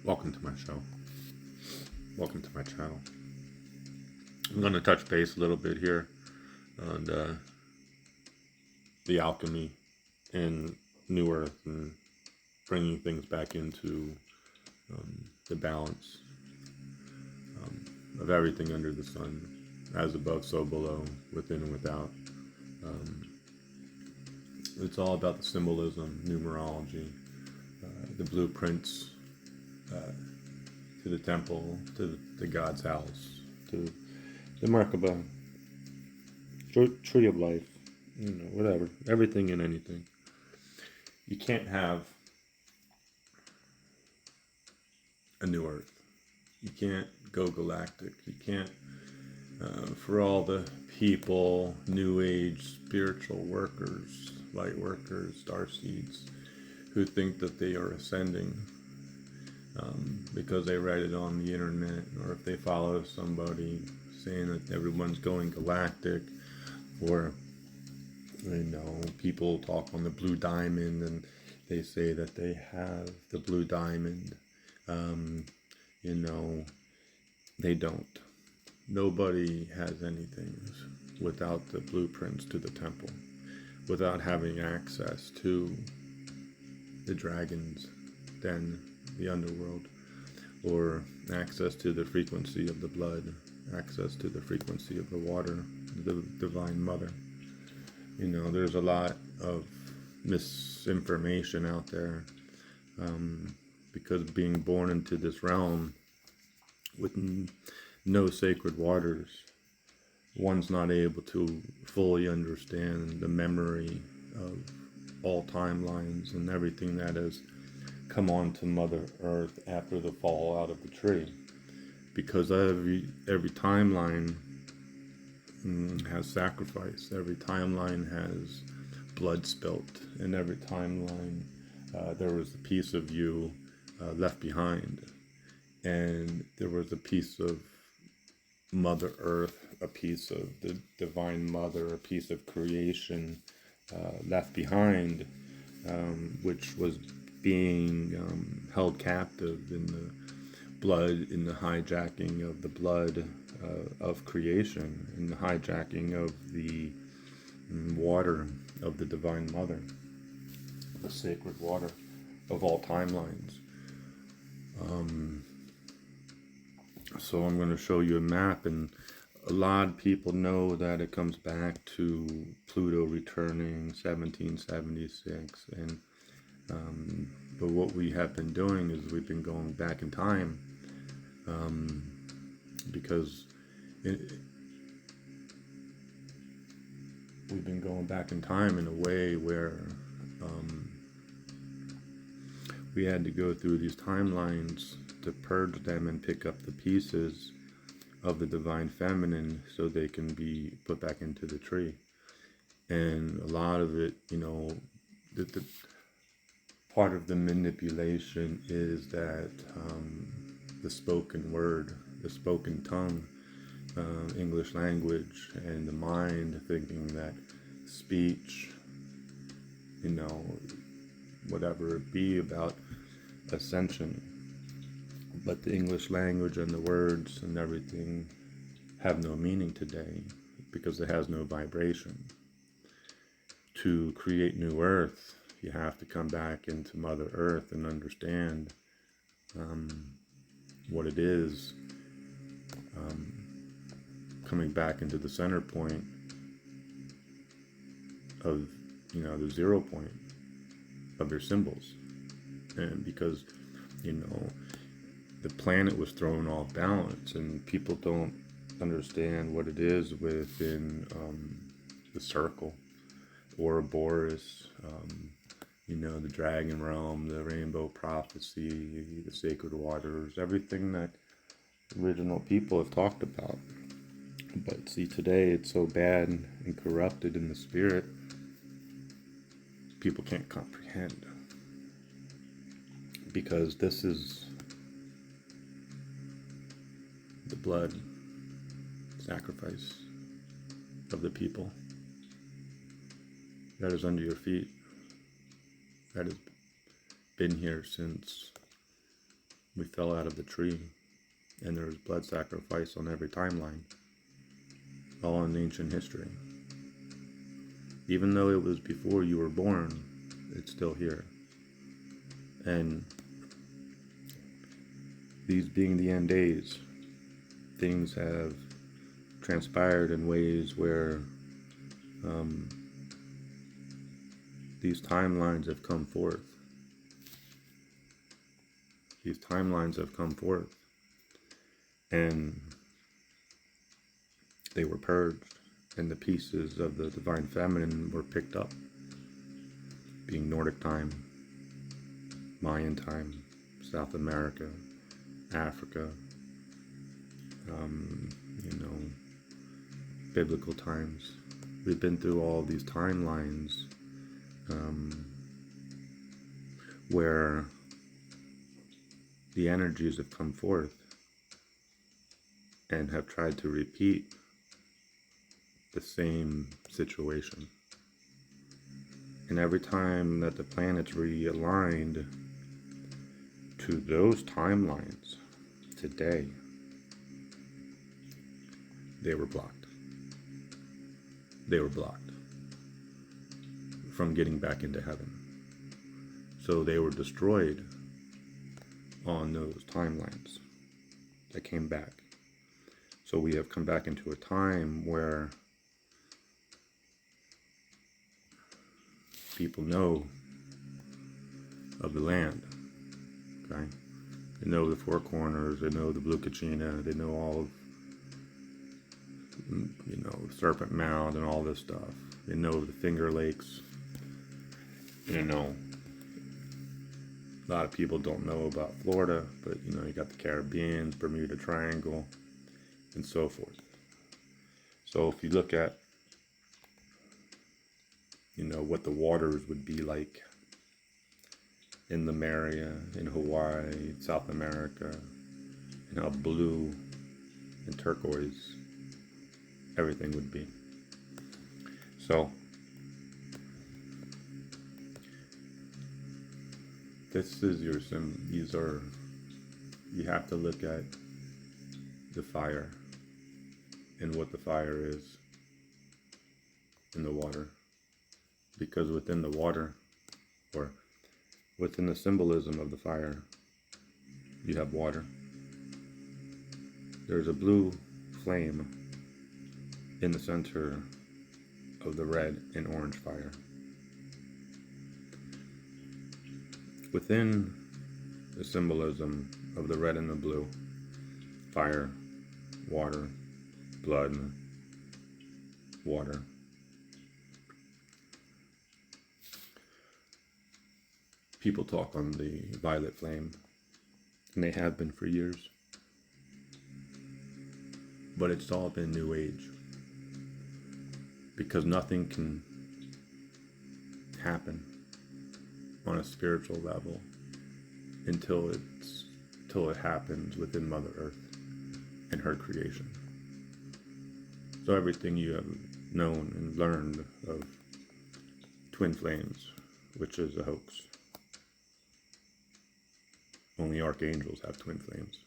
Welcome to my show. Welcome to my channel. I'm going to touch base a little bit here on the alchemy in New Earth and bringing things back into the balance of everything under the sun, as above, so below, within and without. Um, it's all about the symbolism, numerology, the blueprints to the temple, to the God's house, to the Merkaba, tree of life, whatever, everything and anything. You can't have a new Earth. You can't go galactic. You can't, for all the people, New Age spiritual workers, light workers, star seeds, who think that they are ascending because they read it on the internet, or if they follow somebody saying that everyone's going galactic, or people talk on the blue diamond and they say that they have the blue diamond. Um, they don't. Nobody has anything without the blueprints to the temple, without having access to the dragons, then the underworld, or access to the frequency of the blood, access to the frequency of the water, the Divine Mother. There's a lot of misinformation out there because being born into this realm with no sacred waters, one's not able to fully understand the memory of all timelines and everything that has come on to Mother Earth after the fall out of the tree. Because every timeline has sacrifice, every timeline has blood spilt, and every timeline there was a piece of you left behind, and there was a piece of Mother Earth, a piece of the Divine Mother, a piece of creation left behind, which was being held captive in the blood, in the hijacking of the blood of creation, in the hijacking of the water of the Divine Mother, the sacred water of all timelines. So I'm going to show you a map, and a lot of people know that it comes back to Pluto returning 1776, and but what we have been doing is we've been going back in time, because we've been going back in time in a way where we had to go through these timelines to purge them and pick up the pieces of the Divine Feminine so they can be put back into the tree. And a lot of it, the part of the manipulation is that the spoken word, the spoken tongue, English language, and the mind thinking that speech, whatever it be about ascension, but the English language and the words and everything have no meaning today because it has no vibration. To create New Earth, you have to come back into Mother Earth and understand what it is, coming back into the center point of, the 0 point of your symbols. And because, the planet was thrown off balance, and people don't understand what it is within the circle, Ouroboros, the dragon realm, the rainbow prophecy, the sacred waters, everything that original people have talked about. But see, today it's so bad and corrupted in the spirit, people can't comprehend. Because this is the blood sacrifice of the people that is under your feet, that has been here since We fell out of the tree, and there was blood sacrifice on every timeline, all in ancient history. Even though it was before you were born, it's still here. And these being the end days, things have transpired in ways where these timelines have come forth. These timelines have come forth, and they were purged, and the pieces of the divine feminine were picked up, being Nordic time, Mayan time, South America, Africa, biblical times. We've been through all these timelines where the energies have come forth and have tried to repeat the same situation. And every time that the planets realigned to those timelines today, they were blocked. They were blocked from getting back into heaven. So they were destroyed on those timelines that came back. So we have come back into a time where people know of the land, okay? They know the Four Corners, they know the Blue Kachina, they know all of, Serpent Mound and all this stuff. They know the Finger Lakes. A lot of people don't know about Florida, but you got the Caribbean, Bermuda Triangle, and so forth. So if you look at what the waters would be like in Lemuria, in Hawaii, South America, and how blue and turquoise everything would be. So this is your you have to look at the fire and what the fire is in the water. Because within the water, or within the symbolism of the fire, you have water. There's a blue flame in the center of the red and orange fire. Within the symbolism of the red and the blue, fire, water, blood, water, people talk on the violet flame, and they have been for years. But it's all been New Age. Because nothing can happen on a spiritual level until it happens within Mother Earth and her creation. So everything you have known and learned of twin flames, which is a hoax. Only archangels have twin flames.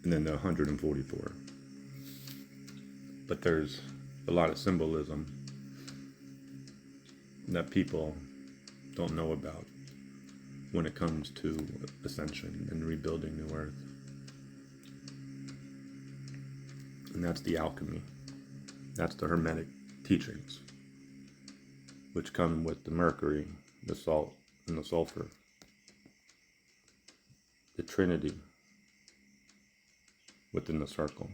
And then the 144. But there's a lot of symbolism that people don't know about when it comes to ascension and rebuilding New Earth. And that's the alchemy. That's the Hermetic teachings, which come with the mercury, the salt, and the sulfur. The Trinity within the circle.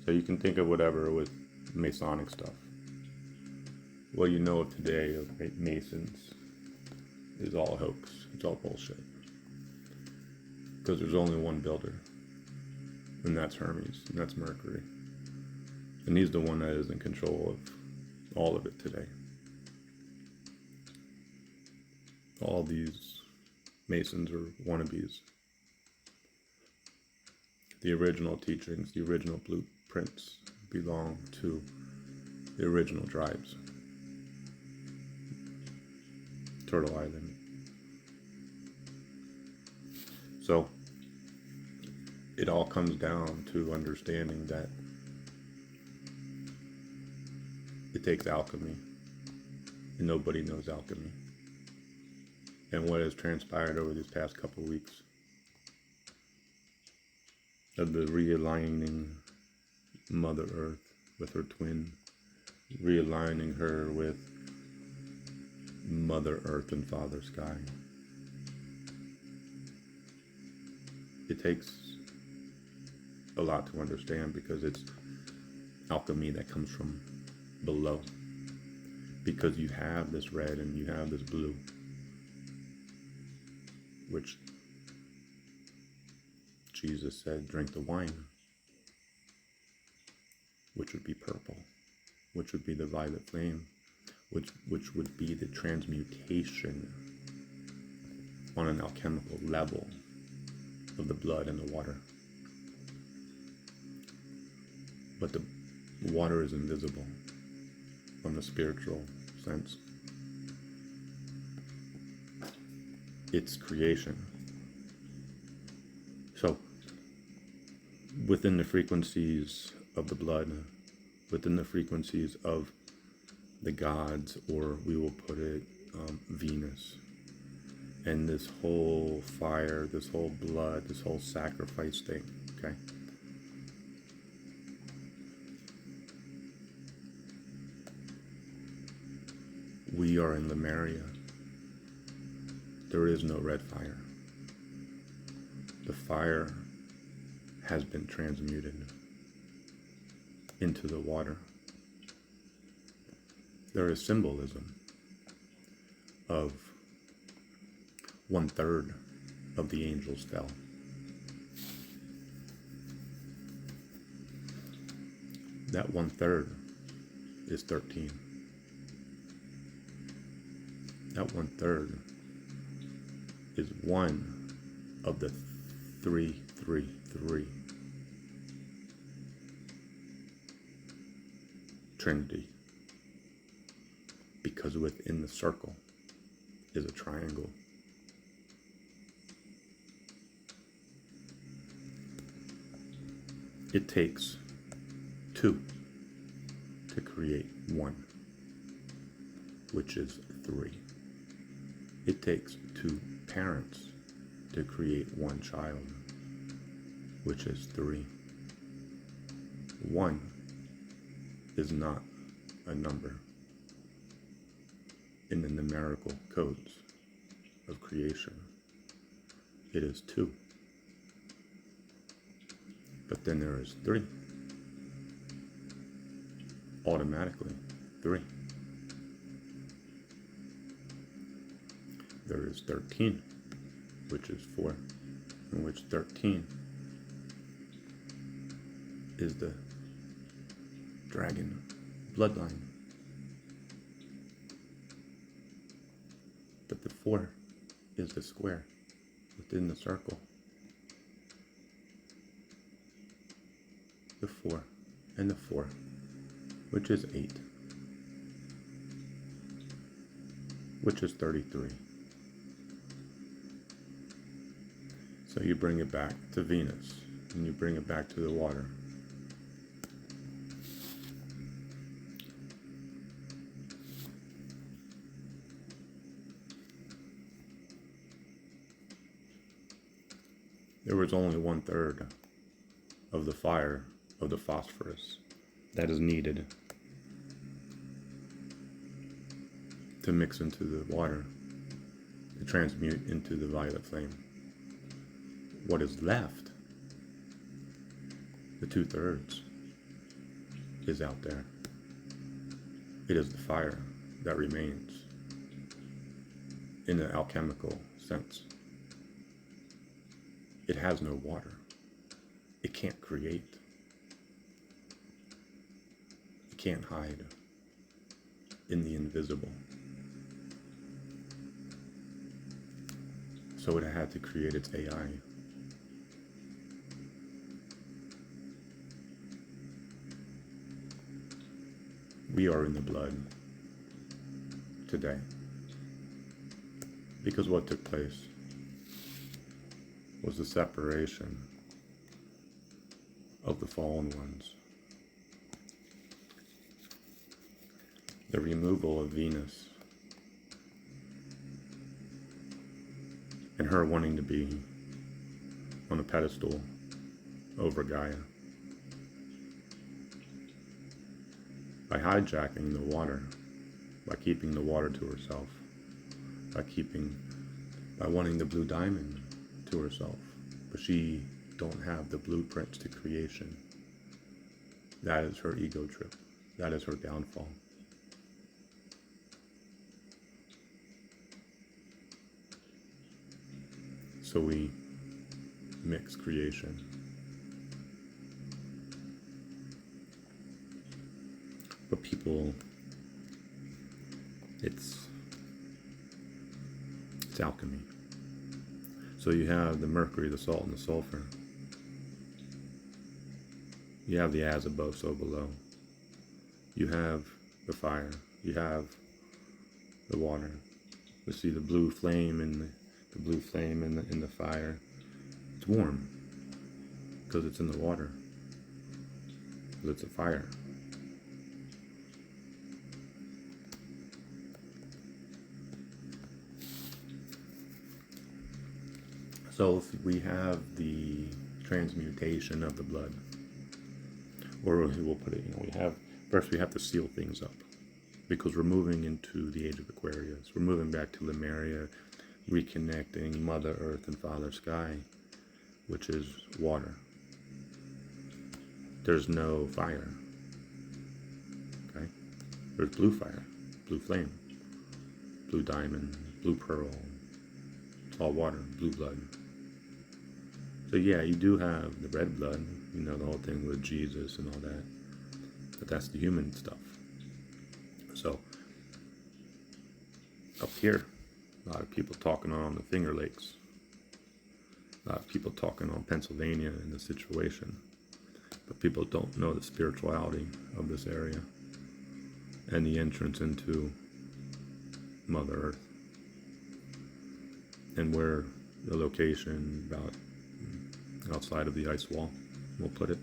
So you can think of whatever with Masonic stuff. What you know of today of Masons is all a hoax. It's all bullshit. Because there's only one builder. And that's Hermes. And that's Mercury. And he's the one that is in control of all of it today. All these Masons are wannabes. The original teachings, the original blueprints belong to the original tribes. Turtle Island, So it all comes down to understanding that it takes alchemy, and nobody knows alchemy. And what has transpired over these past couple of weeks of the realigning Mother Earth with her twin, realigning her with Mother Earth and Father Sky. It takes a lot to understand because it's alchemy that comes from below. Because you have this red and you have this blue, which Jesus said, drink the wine, which would be purple, which would be the violet flame, which would be the transmutation on an alchemical level of the blood and the water. But the water is invisible on the spiritual sense. It's creation. So, within the frequencies of the blood, within the frequencies of the gods, or we will put it Venus, and this whole fire, this whole blood, this whole sacrifice thing, okay? We are in Lemuria. There is no red fire. The fire has been transmuted into the water. There is symbolism of 1/3 of the angels fell. That 1/3 is 13. That 1/3 is one of the 333 Trinity, because within the circle is a triangle. It takes 2 to create 1, which is 3. It takes 2 parents to create 1 child, which is 3. 1 is not a number in the numerical codes of creation. It is 2. But then there is 3. Automatically, 3. There is 13, which is 4, in which 13 is the dragon bloodline. But the 4 is the square within the circle. The 4 and the 4, which is 8, which is 33. So you bring it back to Venus, and you bring it back to the water. There was only 1/3 of the fire of the phosphorus that is needed to mix into the water, to transmute into the violet flame. What is left, the 2/3, is out there. It is the fire that remains in the alchemical sense. It has no water. It can't create. It can't hide in the invisible. So it had to create its AI. We are in the blood today. Because what took place was the separation of the fallen ones, the removal of Venus, and her wanting to be on a pedestal over Gaia by hijacking the water, by keeping the water to herself, by wanting the blue diamond to herself. But she don't have the blueprints to creation. That is her ego trip. That is her downfall. So we mix creation. But people, it's alchemy. So you have the mercury, the salt, and the sulfur. You have the as above, so below. You have the fire. You have the water. You see the blue flame in the fire. It's warm because it's in the water. Because it's a fire. So if we have the transmutation of the blood, or we'll put it, we have to seal things up, because we're moving into the age of Aquarius. We're moving back to Lemuria, reconnecting Mother Earth and Father Sky, which is water. There's no fire. Okay? There's blue fire, blue flame, blue diamond, blue pearl. It's all water, blue blood. So yeah, you do have the red blood, the whole thing with Jesus and all that. But that's the human stuff. So, up here, a lot of people talking on the Finger Lakes. A lot of people talking on Pennsylvania and the situation. But people don't know the spirituality of this area and the entrance into Mother Earth. And where the location about outside of the ice wall, we'll put it.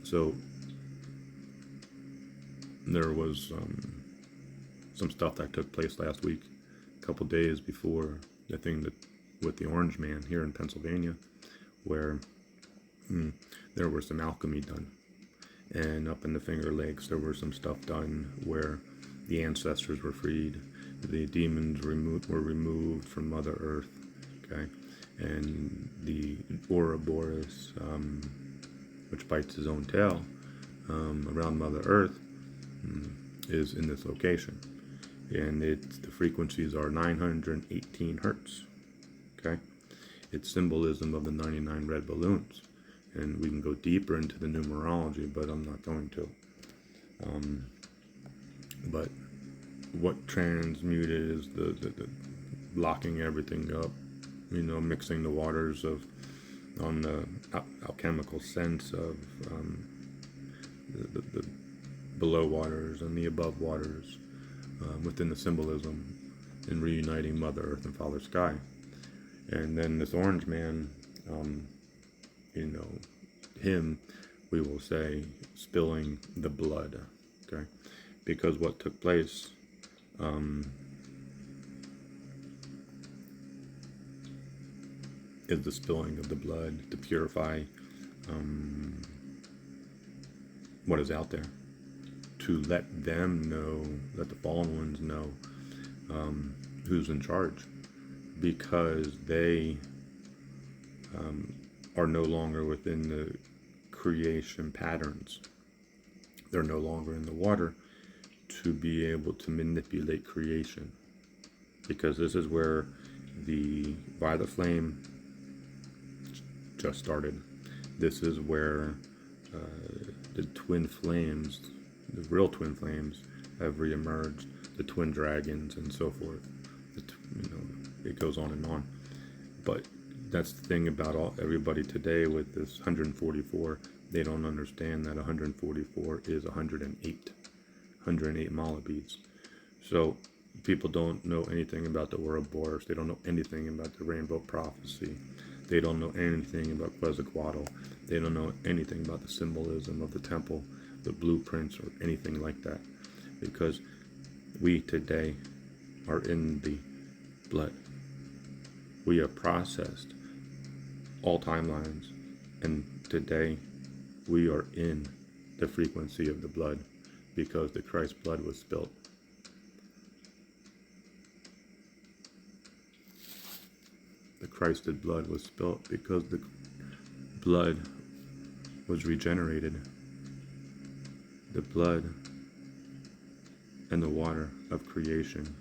So there was some stuff that took place last week, a couple days before the thing that with the Orange Man here in Pennsylvania, where there was some alchemy done. And up in the Finger Lakes, there was some stuff done where the ancestors were freed, the demons were removed from Mother Earth, okay? And the Ouroboros, which bites his own tail around Mother Earth, is in this location. And the frequencies are 918 hertz, okay? It's symbolism of the 99 red balloons. And we can go deeper into the numerology, but I'm not going to. But what transmuted is the blocking everything up, mixing the waters on the alchemical sense of the below waters and the above waters within the symbolism, and reuniting Mother Earth and Father Sky. And then this Orange Man, him, we will say, spilling the blood, okay? Because what took place, is the spilling of the blood to purify what is out there, to let them know, let the fallen ones know who's in charge, because they are no longer within the creation patterns. They're no longer in the water to be able to manipulate creation, because this is where the violet flame just started. This is where the twin flames, the real twin flames, have reemerged, the twin dragons and so forth. It goes on and on. But that's the thing about everybody today with this 144. They don't understand that 144 is 108 mala beads. So people don't know anything about the Ouroboros. They don't know anything about the rainbow prophecy. They don't know anything about Quetzalcoatl. They don't know anything about the symbolism of the temple, the blueprints, or anything like that. Because we today are in the blood. We have processed all timelines, and today we are in the frequency of the blood because the Christ blood was spilt. The Christed blood was spilt because the blood was regenerated. The blood and the water of creation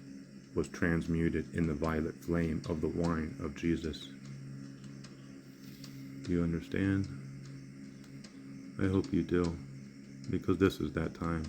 was transmuted in the violet flame of the wine of Jesus. Do you understand? I hope you do, because this is that time.